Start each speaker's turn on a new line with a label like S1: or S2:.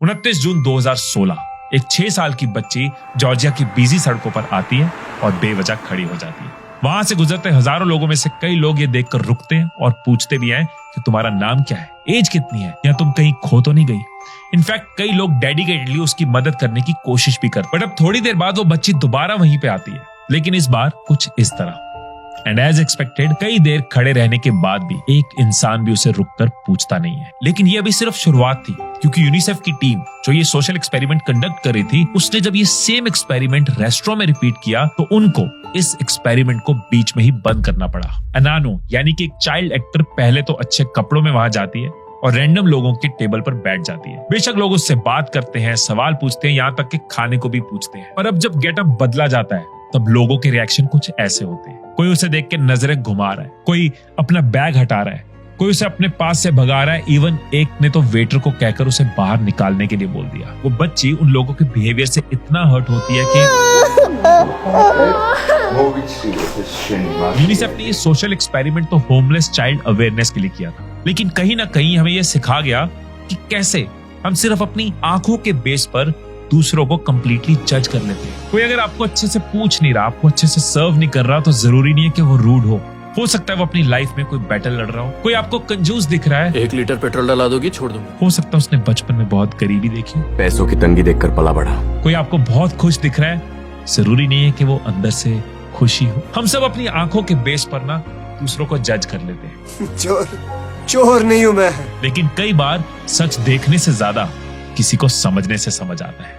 S1: 29 जून 2016 एक 6 साल की बच्ची जॉर्जिया की बिजी सड़कों पर आती है और बेवजह खड़ी हो जाती है। वहां से गुजरते हजारों लोगों में से कई लोग ये देखकर रुकते हैं और पूछते भी हैं कि तुम्हारा नाम क्या है, एज कितनी है, या तुम कहीं खो तो नहीं गई। इनफैक्ट कई लोग डेडिकेटेडली उसकी मदद करने की कोशिश भी करते। बट अब थोड़ी देर बाद वो बच्ची दोबारा वहीं पे आती है, लेकिन इस बार कुछ इस तरह। एंड एज एक्सपेक्टेड कई देर खड़े रहने के बाद भी एक इंसान भी उसे रुककर पूछता नहीं है। लेकिन ये अभी सिर्फ शुरुआत थी, क्योंकि यूनिसेफ की टीम जो ये सोशल एक्सपेरिमेंट कंडक्ट कर रही थी, उसने जब ये सेम एक्सपेरिमेंट रेस्टोरेंट में रिपीट किया तो उनको इस एक्सपेरिमेंट को बीच में ही बंद करना पड़ा। अनानो यानी कि एक चाइल्ड एक्टर पहले तो अच्छे कपड़ों में वहां जाती है और रैंडम लोगों के टेबल पर बैठ जाती है। बेशक लोग उससे बात करते हैं, सवाल पूछते हैं, यहाँ तक कि खाने को भी पूछते हैं। पर अब जब गेटअप बदला जाता है तब लोगों के रिएक्शन कुछ ऐसे होते हैं। कोई उसे देख के नजरें घुमा रहा है, कोई अपना बैग हटा रहा है, कोई उसे अपने पास से भगा रहा है। इवन एक ने तो वेटर को कहकर उसे बाहर निकालने के लिए बोल दिया। वो बच्ची उन लोगों के बिहेवियर से इतना हर्ट होती है कि यूनिसेफ ने ये सोशल एक्सपेरिमेंट तो होमलेस चाइल्ड अवेयरनेस के लिए किया था, लेकिन कहीं ना कहीं हमें यह सिखा गया कि कैसे हम सिर्फ अपनी आंखों के बेस पर दूसरों को कंप्लीटली जज कर लेते हैं। कोई अगर आपको अच्छे से पूछ नहीं रहा, आपको अच्छे से सर्व नहीं कर रहा, तो जरूरी नहीं है कि वो रूड हो सकता है वो अपनी लाइफ में कोई बैटल लड़ रहा हो। कोई आपको कंजूस दिख रहा है,
S2: 1 लीटर पेट्रोल डला दोगी छोड़ दूंगा।
S1: हो सकता है उसने बचपन में बहुत गरीबी देखी,
S3: पैसों की तंगी देखकर पला बढ़ा।
S1: कोई आपको बहुत खुश दिख रहा है, जरूरी नहीं है कि वो अंदर से खुशी हो। हम सब अपनी आंखों के बेस पर ना दूसरों को जज कर लेते हैं।
S4: चोर नहीं हूं मैं।
S1: लेकिन कई बार सच देखने से ज्यादा किसी को समझने से समझ आता है।